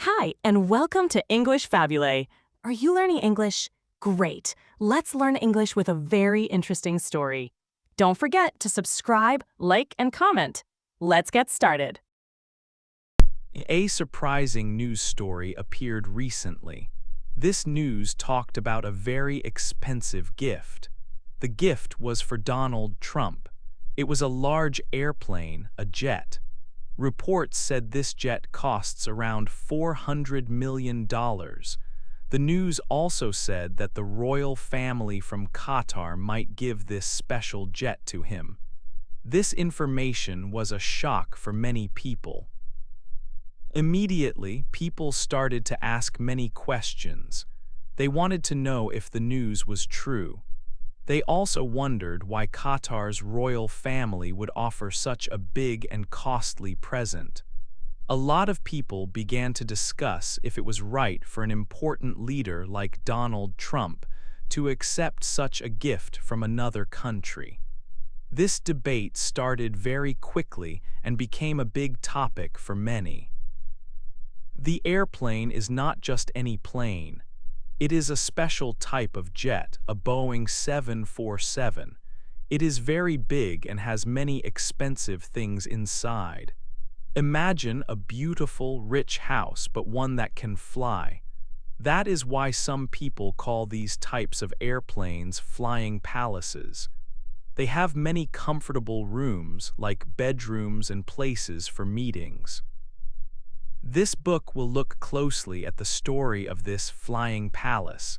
Hi, and welcome to English-Fabule. Are you learning English? Great. Let's learn English with a very interesting story. Don't forget to subscribe, like, and comment. Let's get started. A surprising news story appeared recently. This news talked about a very expensive gift. The gift was for Donald Trump. It was a large airplane, a jet. Reports said this jet costs around $400 million. The news also said that the royal family from Qatar might give this special jet to him. This information was a shock for many people. Immediately, people started to ask many questions. They wanted to know if the news was true. They also wondered why Qatar's royal family would offer such a big and costly present. A lot of people began to discuss if it was right for an important leader like Donald Trump to accept such a gift from another country. This debate started very quickly and became a big topic for many. The airplane is not just any plane. It is a special type of jet, a Boeing 747. It is very big and has many expensive things inside. Imagine a beautiful, rich house, but one that can fly. That is why some people call these types of airplanes flying palaces. They have many comfortable rooms, like bedrooms and places for meetings. This book will look closely at the story of this flying palace.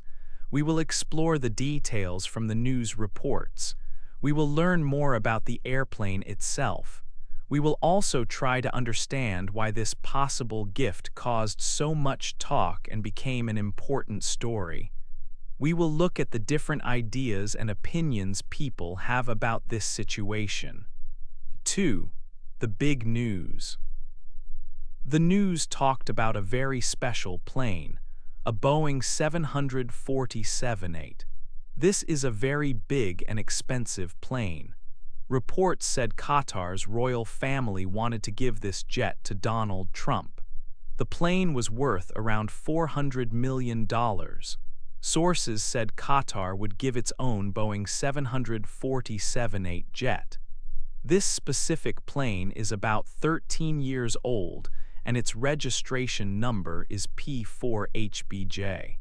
We will explore the details from the news reports. We will learn more about the airplane itself. We will also try to understand why this possible gift caused so much talk and became an important story. We will look at the different ideas and opinions people have about this situation. 2. The big news. The news talked about a very special plane, a Boeing 747-8. This is a very big and expensive plane. Reports said Qatar's royal family wanted to give this jet to Donald Trump. The plane was worth around $400 million. Sources said Qatar would give its own Boeing 747-8 jet. This specific plane is about 13 years old, and its registration number is P4HBJ.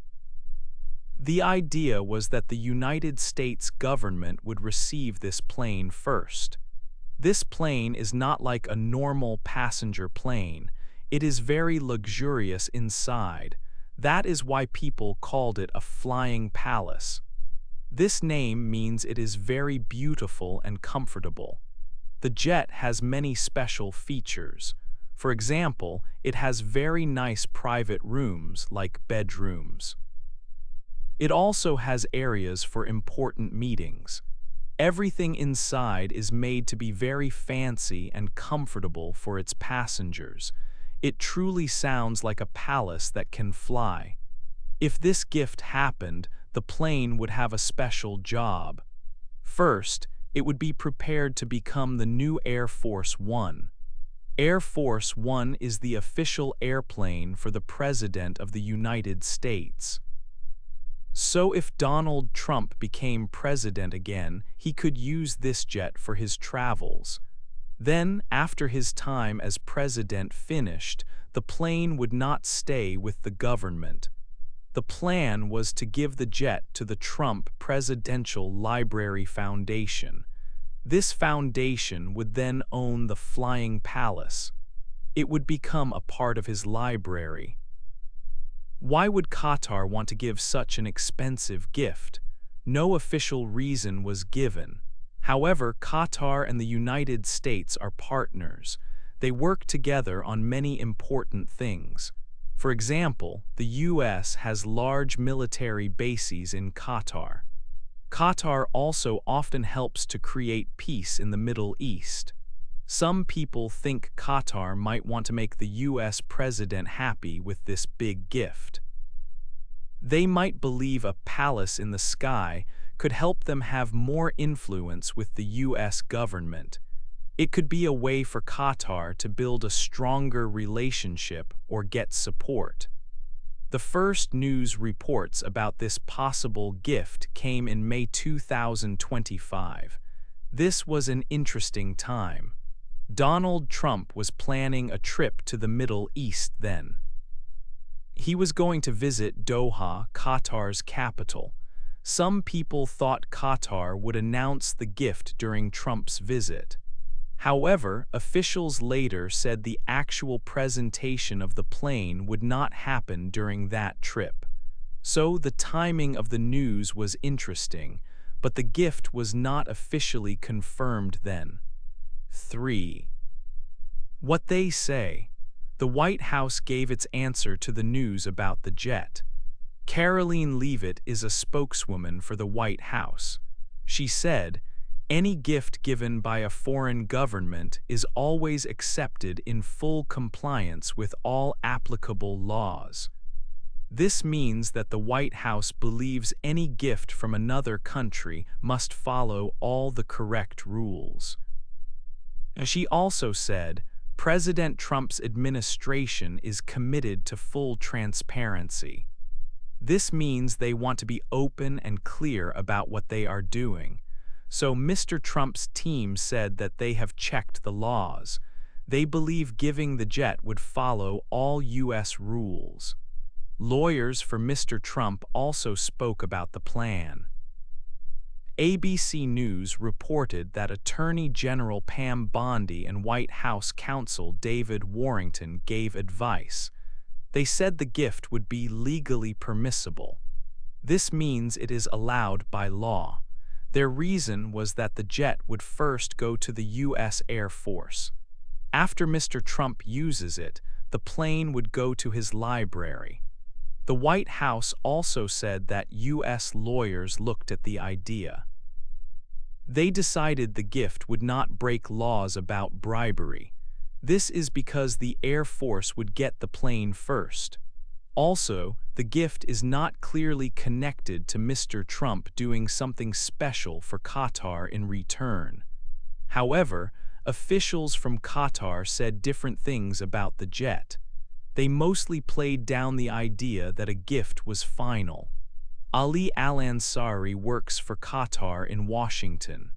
The idea was that the United States government would receive this plane first. This plane is not like a normal passenger plane. It is very luxurious inside. That is why people called it a flying palace. This name means it is very beautiful and comfortable. The jet has many special features. For example, it has very nice private rooms like bedrooms. It also has areas for important meetings. Everything inside is made to be very fancy and comfortable for its passengers. It truly sounds like a palace that can fly. If this gift happened, the plane would have a special job. First, it would be prepared to become the new Air Force One. Air Force One is the official airplane for the President of the United States. So if Donald Trump became president again, he could use this jet for his travels. Then, after his time as president finished, the plane would not stay with the government. The plan was to give the jet to the Trump Presidential Library Foundation. This foundation would then own the flying palace. It would become a part of his library. Why would Qatar want to give such an expensive gift? No official reason was given. However, Qatar and the United States are partners. They work together on many important things. For example, the U.S. has large military bases in Qatar. Qatar also often helps to create peace in the Middle East. Some people think Qatar might want to make the U.S. president happy with this big gift. They might believe a palace in the sky could help them have more influence with the U.S. government. It could be a way for Qatar to build a stronger relationship or get support. The first news reports about this possible gift came in May 2025. This was an interesting time. Donald Trump was planning a trip to the Middle East then. He was going to visit Doha, Qatar's capital. Some people thought Qatar would announce the gift during Trump's visit. However, officials later said the actual presentation of the plane would not happen during that trip. So the timing of the news was interesting, but the gift was not officially confirmed then. 3. What they say. The White House gave its answer to the news about the jet. Caroline Leavitt is a spokeswoman for the White House. She said, "Any gift given by a foreign government is always accepted in full compliance with all applicable laws." This means that the White House believes any gift from another country must follow all the correct rules. She also said, President Trump's administration is committed to full transparency. This means they want to be open and clear about what they are doing. So Mr. Trump's team said that they have checked the laws. They believe giving the jet would follow all U.S. rules. Lawyers for Mr. Trump also spoke about the plan. ABC News reported that Attorney General Pam Bondi and White House counsel David Warrington gave advice. They said the gift would be legally permissible. This means it is allowed by law. Their reason was that the jet would first go to the U.S. Air Force. After Mr. Trump uses it, the plane would go to his library. The White House also said that U.S. lawyers looked at the idea. They decided the gift would not break laws about bribery. This is because the Air Force would get the plane first. Also, the gift is not clearly connected to Mr. Trump doing something special for Qatar in return. However, officials from Qatar said different things about the jet. They mostly played down the idea that a gift was final. Ali Al-Ansari works for Qatar in Washington.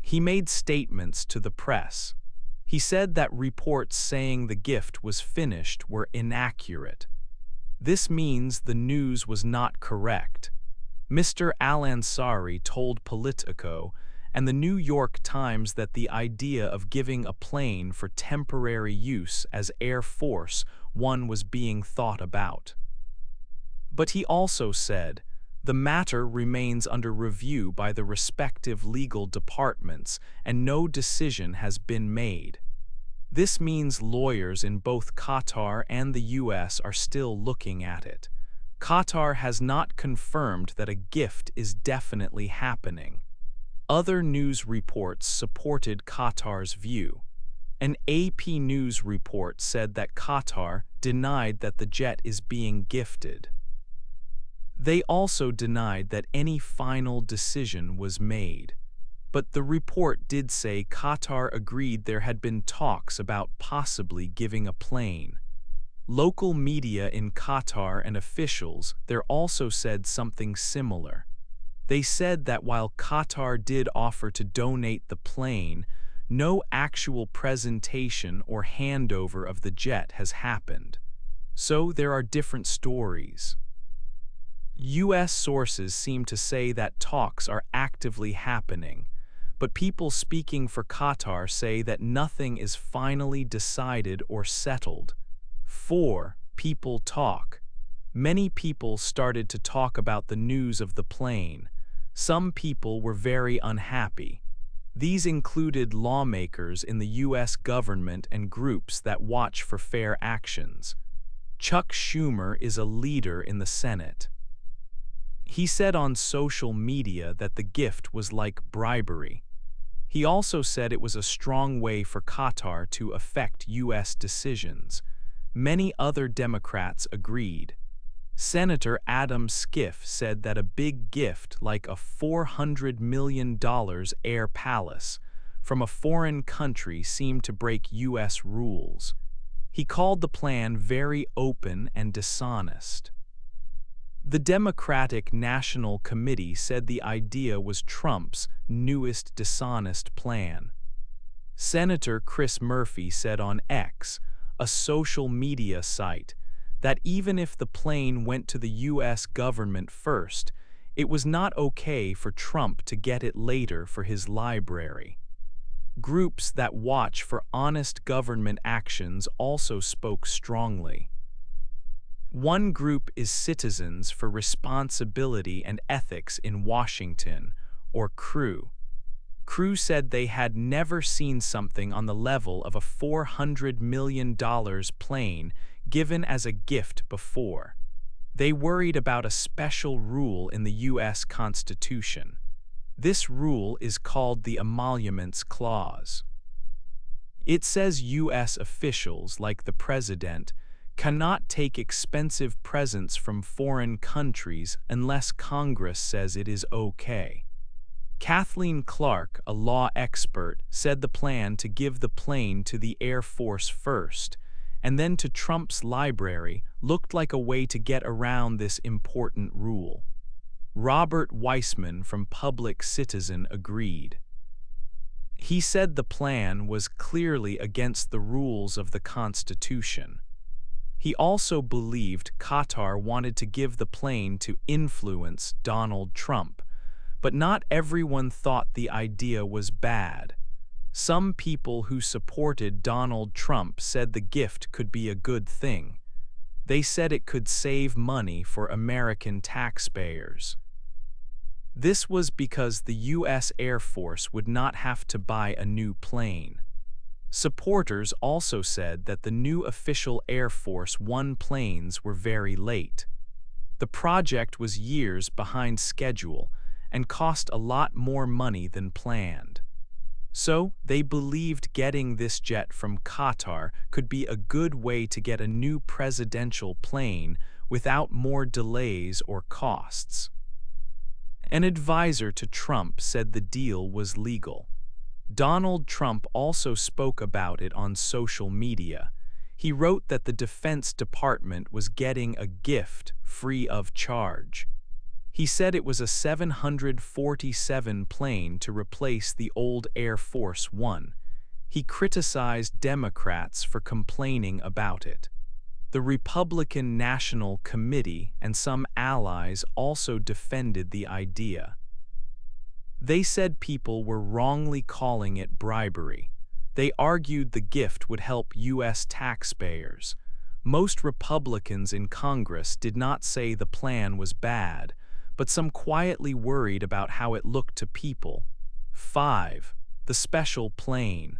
He made statements to the press. He said that reports saying the gift was finished were inaccurate. This means the news was not correct. Mr. Al-Ansari told Politico and the New York Times that the idea of giving a plane for temporary use as Air Force One was being thought about. But he also said, the matter remains under review by the respective legal departments and no decision has been made. This means lawyers in both Qatar and the U.S. are still looking at it. Qatar has not confirmed that a gift is definitely happening. Other news reports supported Qatar's view. An AP News report said that Qatar denied that the jet is being gifted. They also denied that any final decision was made. But the report did say Qatar agreed there had been talks about possibly giving a plane. Local media in Qatar and officials there also said something similar. They said that while Qatar did offer to donate the plane, no actual presentation or handover of the jet has happened. So there are different stories. U.S. sources seem to say that talks are actively happening, but people speaking for Qatar say that nothing is finally decided or settled. 4. People talk. Many people started to talk about the news of the plane. Some people were very unhappy. These included lawmakers in the U.S. government and groups that watch for fair actions. Chuck Schumer is a leader in the Senate. He said on social media that the gift was like bribery. He also said it was a strong way for Qatar to affect U.S. decisions. Many other Democrats agreed. Senator Adam Schiff said that a big gift like a $400 million air palace from a foreign country seemed to break U.S. rules. He called the plan very open and dishonest. The Democratic National Committee said the idea was Trump's newest dishonest plan. Senator Chris Murphy said on X, a social media site, that even if the plane went to the U.S. government first, it was not okay for Trump to get it later for his library. Groups that watch for honest government actions also spoke strongly. One group is Citizens for Responsibility and Ethics in Washington, or CREW. CREW said they had never seen something on the level of a $400 million plane given as a gift before. They worried about a special rule in the U.S. Constitution. This rule is called the Emoluments Clause. It says U.S. officials, like the president, cannot take expensive presents from foreign countries unless Congress says it is okay. Kathleen Clark, a law expert, said the plan to give the plane to the Air Force first, and then to Trump's library, looked like a way to get around this important rule. Robert Weissman from Public Citizen agreed. He said the plan was clearly against the rules of the Constitution. He also believed Qatar wanted to give the plane to influence Donald Trump, but not everyone thought the idea was bad. Some people who supported Donald Trump said the gift could be a good thing. They said it could save money for American taxpayers. This was because the U.S. Air Force would not have to buy a new plane. Supporters also said that the new official Air Force One planes were very late. The project was years behind schedule and cost a lot more money than planned. So, they believed getting this jet from Qatar could be a good way to get a new presidential plane without more delays or costs. An advisor to Trump said the deal was legal. Donald Trump also spoke about it on social media. He wrote that the Defense Department was getting a gift free of charge. He said it was a 747 plane to replace the old Air Force One. He criticized Democrats for complaining about it. The Republican National Committee and some allies also defended the idea. They said people were wrongly calling it bribery. They argued the gift would help U.S. taxpayers. Most Republicans in Congress did not say the plan was bad, but some quietly worried about how it looked to people. 5. The special plane.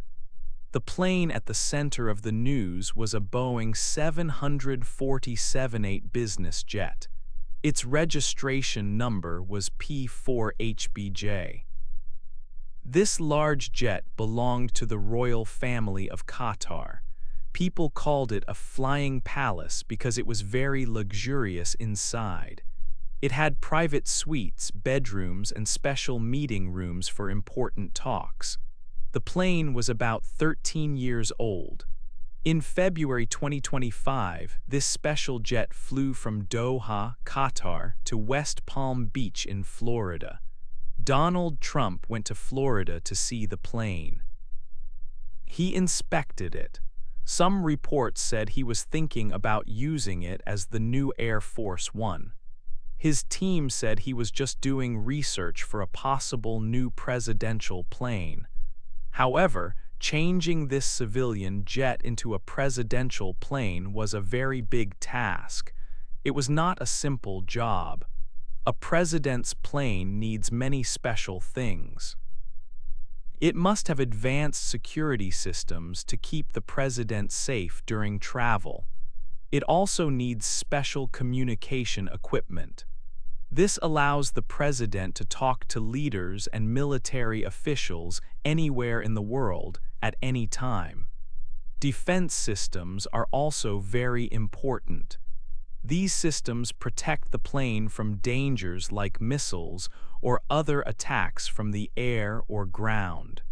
The plane at the center of the news was a Boeing 747-8 business jet. Its registration number was P4HBJ. This large jet belonged to the royal family of Qatar. People called it a flying palace because it was very luxurious inside. It had private suites, bedrooms, and special meeting rooms for important talks. The plane was about 13 years old. In February 2025, this special jet flew from Doha, Qatar, to West Palm Beach in Florida. Donald Trump went to Florida to see the plane. He inspected it. Some reports said he was thinking about using it as the new Air Force One. His team said he was just doing research for a possible new presidential plane. However, changing this civilian jet into a presidential plane was a very big task. It was not a simple job. A president's plane needs many special things. It must have advanced security systems to keep the president safe during travel. It also needs special communication equipment. This allows the president to talk to leaders and military officials anywhere in the world at any time. Defense systems are also very important. These systems protect the plane from dangers like missiles or other attacks from the air or ground.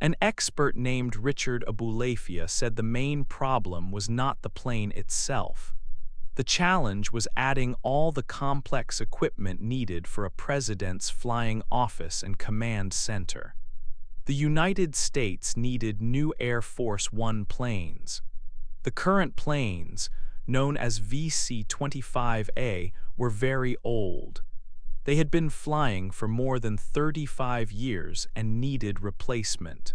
An expert named Richard Abulafia said the main problem was not the plane itself. The challenge was adding all the complex equipment needed for a president's flying office and command center. The United States needed new Air Force One planes. The current planes, known as VC-25A, were very old. They had been flying for more than 35 years and needed replacement.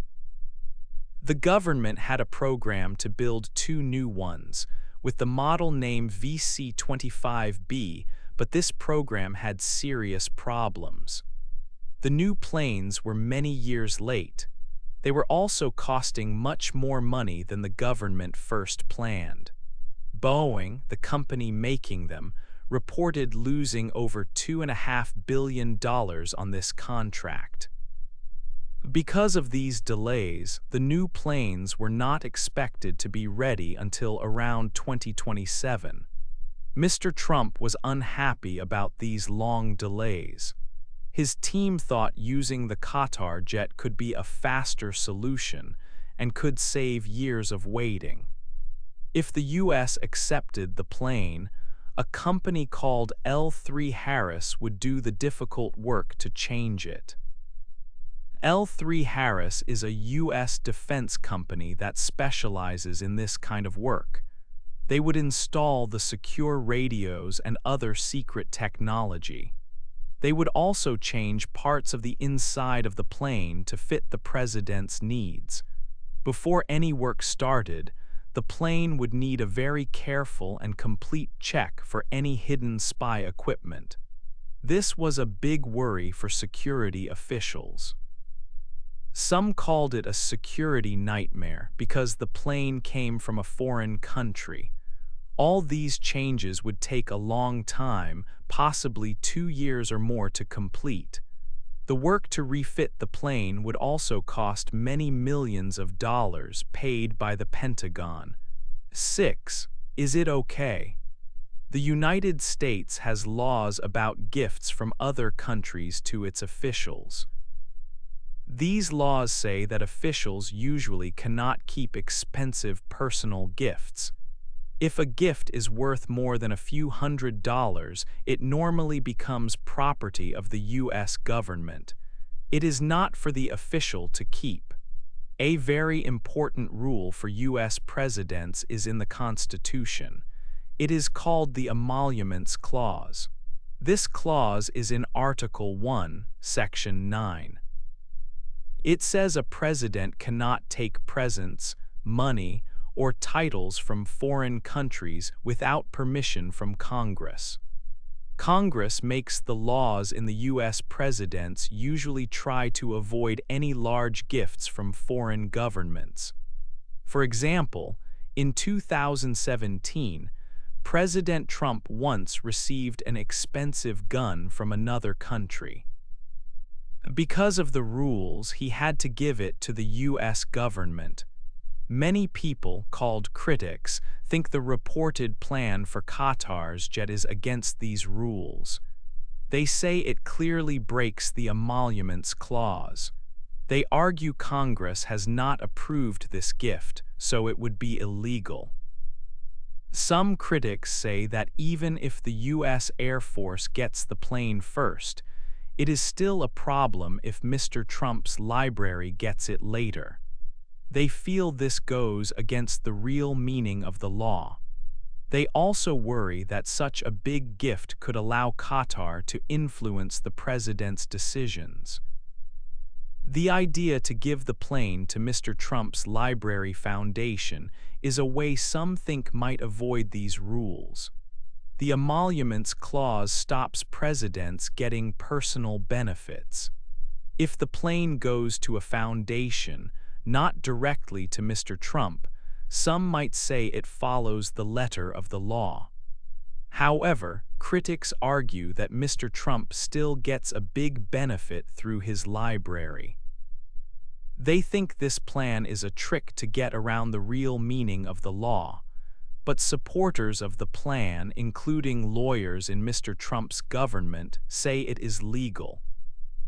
The government had a program to build two new ones, with the model name VC-25B, but this program had serious problems. The new planes were many years late. They were also costing much more money than the government first planned. Boeing, the company making them, reported losing over $2.5 billion on this contract. Because of these delays, the new planes were not expected to be ready until around 2027. Mr. Trump was unhappy about these long delays. His team thought using the Qatar jet could be a faster solution and could save years of waiting. If the U.S. accepted the plane, a company called L3 Harris would do the difficult work to change it. L3 Harris is a U.S. defense company that specializes in this kind of work. They would install the secure radios and other secret technology. They would also change parts of the inside of the plane to fit the president's needs. Before any work started, the plane would need a very careful and complete check for any hidden spy equipment. This was a big worry for security officials. Some called it a security nightmare because the plane came from a foreign country. All these changes would take a long time, possibly 2 years or more to complete. The work to refit the plane would also cost many millions of dollars paid by the Pentagon. 6. Is it okay? The United States has laws about gifts from other countries to its officials. These laws say that officials usually cannot keep expensive personal gifts. If a gift is worth more than a few $100s, it normally becomes property of the U.S. government. It is not for the official to keep. A very important rule for U.S. presidents is in the Constitution. It is called the Emoluments Clause. This clause is in Article 1, Section 9. It says a president cannot take presents, money, or titles from foreign countries without permission from Congress. Congress makes the laws in the U.S. Presidents usually try to avoid any large gifts from foreign governments. For example, in 2017, President Trump once received an expensive gun from another country. Because of the rules, he had to give it to the U.S. government. Many people, called critics, think the reported plan for Qatar's jet is against these rules. They say it clearly breaks the Emoluments Clause. They argue Congress has not approved this gift, so it would be illegal. Some critics say that even if the U.S. Air Force gets the plane first, it is still a problem if Mr. Trump's library gets it later. They feel this goes against the real meaning of the law. They also worry that such a big gift could allow Qatar to influence the president's decisions. The idea to give the plane to Mr. Trump's Library Foundation is a way some think might avoid these rules. The Emoluments Clause stops presidents getting personal benefits. If the plane goes to a foundation, not directly to Mr. Trump, some might say it follows the letter of the law. However, critics argue that Mr. Trump still gets a big benefit through his library. They think this plan is a trick to get around the real meaning of the law. But supporters of the plan, including lawyers in Mr. Trump's government, say it is legal.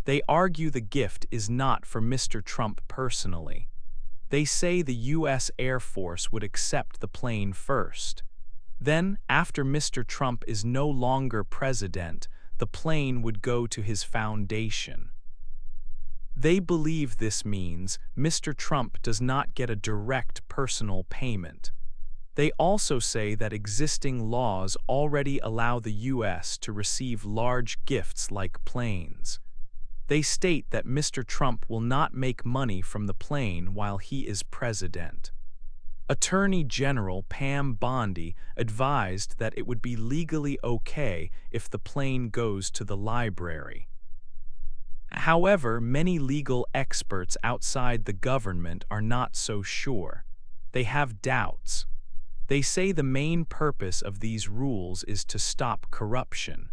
They argue the gift is not for Mr. Trump personally. They say the U.S. Air Force would accept the plane first. Then, after Mr. Trump is no longer president, the plane would go to his foundation. They believe this means Mr. Trump does not get a direct personal payment. They also say that existing laws already allow the U.S. to receive large gifts like planes. They state that Mr. Trump will not make money from the plane while he is president. Attorney General Pam Bondi advised that it would be legally okay if the plane goes to the library. However, many legal experts outside the government are not so sure. They have doubts. They say the main purpose of these rules is to stop corruption.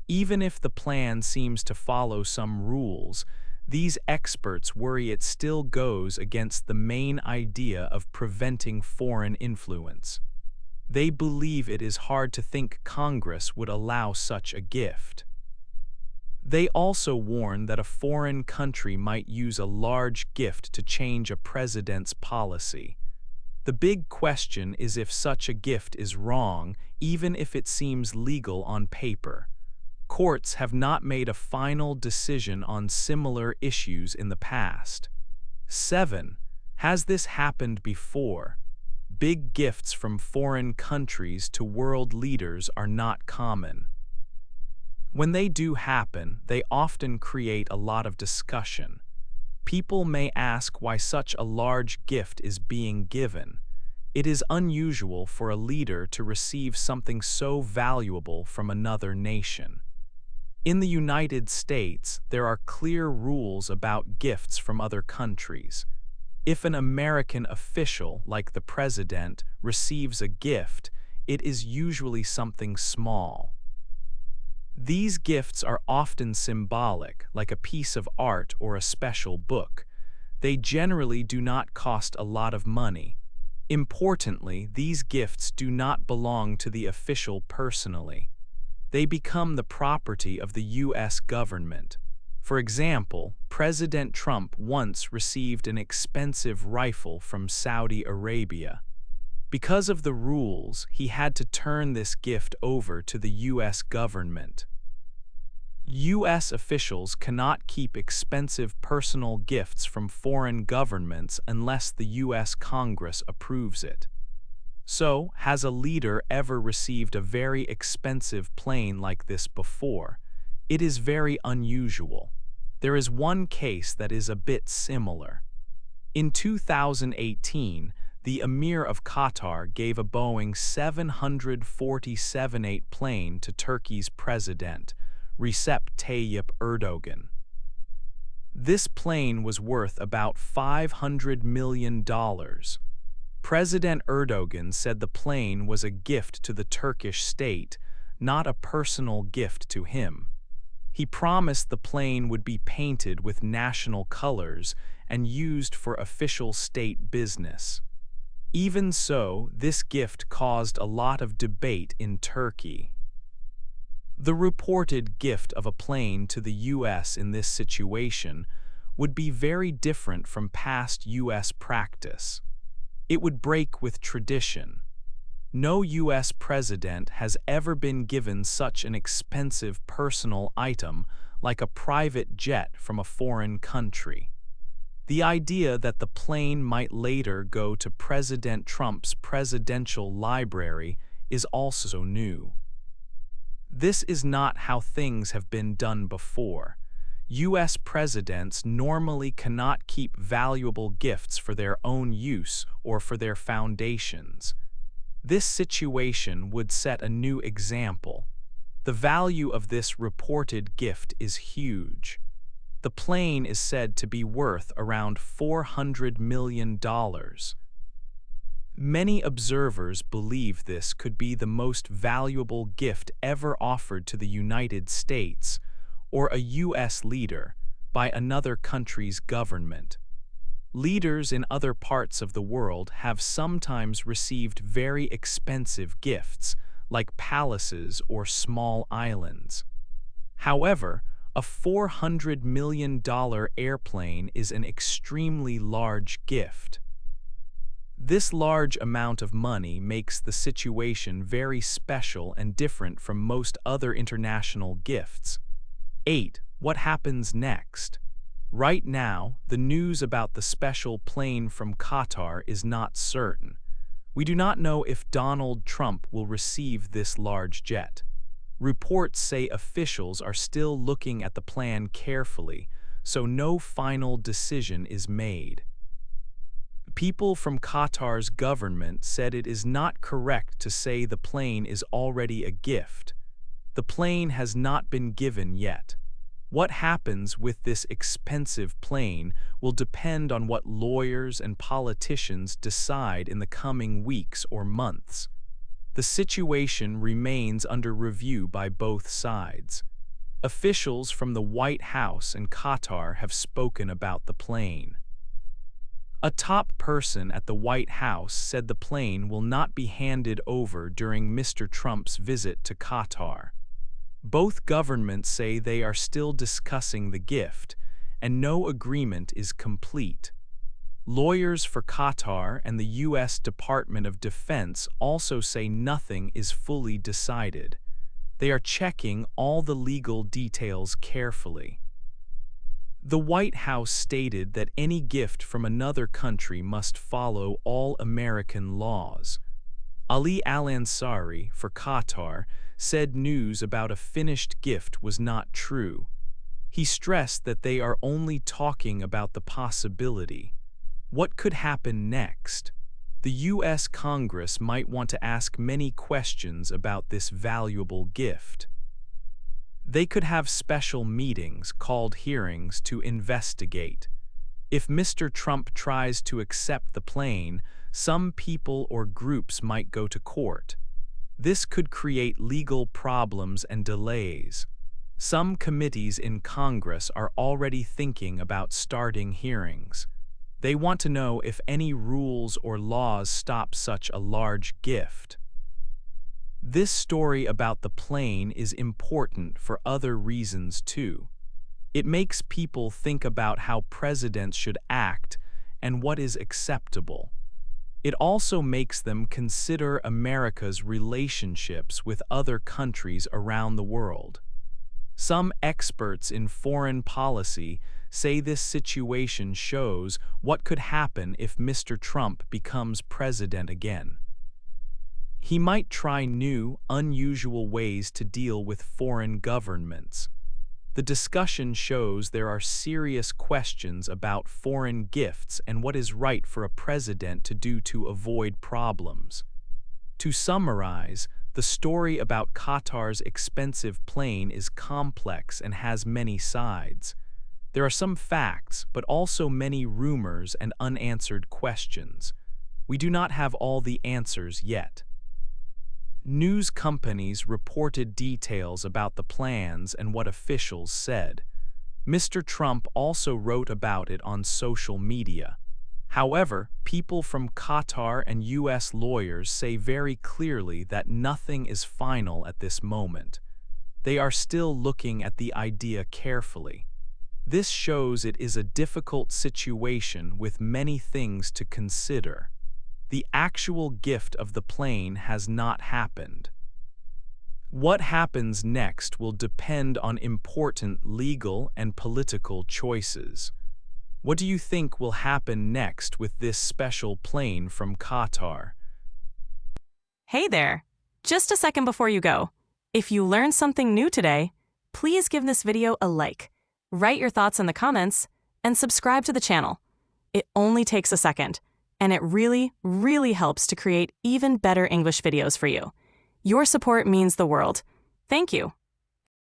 Even if the plan seems to follow some rules, these experts worry it still goes against the main idea of preventing foreign influence. They believe it is hard to think Congress would allow such a gift. They also warn that a foreign country might use a large gift to change a president's policy. The big question is if such a gift is wrong, even if it seems legal on paper. Courts have not made a final decision on similar issues in the past. 7. Has this happened before? Big gifts from foreign countries to world leaders are not common. When they do happen, they often create a lot of discussion. People may ask why such a large gift is being given. It is unusual for a leader to receive something so valuable from another nation. In the United States, there are clear rules about gifts from other countries. If an American official, like the president, receives a gift, it is usually something small. These gifts are often symbolic, like a piece of art or a special book. They generally do not cost a lot of money. Importantly, these gifts do not belong to the official personally. They become the property of the U.S. government. For example, President Trump once received an expensive rifle from Saudi Arabia. Because of the rules, he had to turn this gift over to the U.S. government. U.S. officials cannot keep expensive personal gifts from foreign governments unless the U.S. Congress approves it. So, has a leader ever received a very expensive plane like this before? It is very unusual. There is one case that is a bit similar. In 2018, the Emir of Qatar gave a Boeing 747-8 plane to Turkey's president, Recep Tayyip Erdogan. This plane was worth about $500 million. President Erdogan said the plane was a gift to the Turkish state, not a personal gift to him. He promised the plane would be painted with national colors and used for official state business. Even so, this gift caused a lot of debate in Turkey. The reported gift of a plane to the U.S. in this situation would be very different from past U.S. practice. It would break with tradition. No U.S. president has ever been given such an expensive personal item like a private jet from a foreign country. The idea that the plane might later go to President Trump's presidential library is also new. This is not how things have been done before. U.S. presidents normally cannot keep valuable gifts for their own use or for their foundations. This situation would set a new example. The value of this reported gift is huge. The plane is said to be worth around $400 million. Many observers believe this could be the most valuable gift ever offered to the United States or a U.S. leader by another country's government. Leaders in other parts of the world have sometimes received very expensive gifts, like palaces or small islands. However, A $400 million airplane is an extremely large gift. This large amount of money makes the situation very special and different from most other international gifts. 8. What happens next? Right now, the news about the special plane from Qatar is not certain. We do not know if Donald Trump will receive this large jet. Reports say officials are still looking at the plan carefully, so no final decision is made. People from Qatar's government said it is not correct to say the plane is already a gift. The plane has not been given yet. What happens with this expensive plane will depend on what lawyers and politicians decide in the coming weeks or months. The situation remains under review by both sides. Officials from the White House and Qatar have spoken about the plane. A top person at the White House said the plane will not be handed over during Mr. Trump's visit to Qatar. Both governments say they are still discussing the gift, and no agreement is complete. Lawyers for Qatar and the U.S. Department of Defense also say nothing is fully decided. They are checking all the legal details carefully. The White House stated that any gift from another country must follow all American laws. Ali Al-Ansari for Qatar said news about a finished gift was not true. He stressed that they are only talking about the possibility. What could happen next? The U.S. Congress might want to ask many questions about this valuable gift. They could have special meetings called hearings to investigate. If Mr. Trump tries to accept the plane, some people or groups might go to court. This could create legal problems and delays. Some committees in Congress are already thinking about starting hearings. They want to know if any rules or laws stop such a large gift. This story about the plane is important for other reasons too. It makes people think about how presidents should act and what is acceptable. It also makes them consider America's relationships with other countries around the world. Some experts in foreign policy say this situation shows what could happen if Mr. Trump becomes president again. He might try new, unusual ways to deal with foreign governments. The discussion shows there are serious questions about foreign gifts and what is right for a president to do to avoid problems. To summarize, the story about Qatar's expensive plane is complex and has many sides. There are some facts, but also many rumors and unanswered questions. We do not have all the answers yet. News companies reported details about the plans and what officials said. Mr. Trump also wrote about it on social media. However, people from Qatar and U.S. lawyers say very clearly that nothing is final at this moment. They are still looking at the idea carefully. This shows it is a difficult situation with many things to consider. The actual gift of the plane has not happened. What happens next will depend on important legal and political choices. What do you think will happen next with this special plane from Qatar? Hey there! Just a second before you go. If you learned something new today, please give this video a like, write your thoughts in the comments, and subscribe to the channel. It only takes a second, and it really, really helps to create even better English videos for you. Your support means the world. Thank you.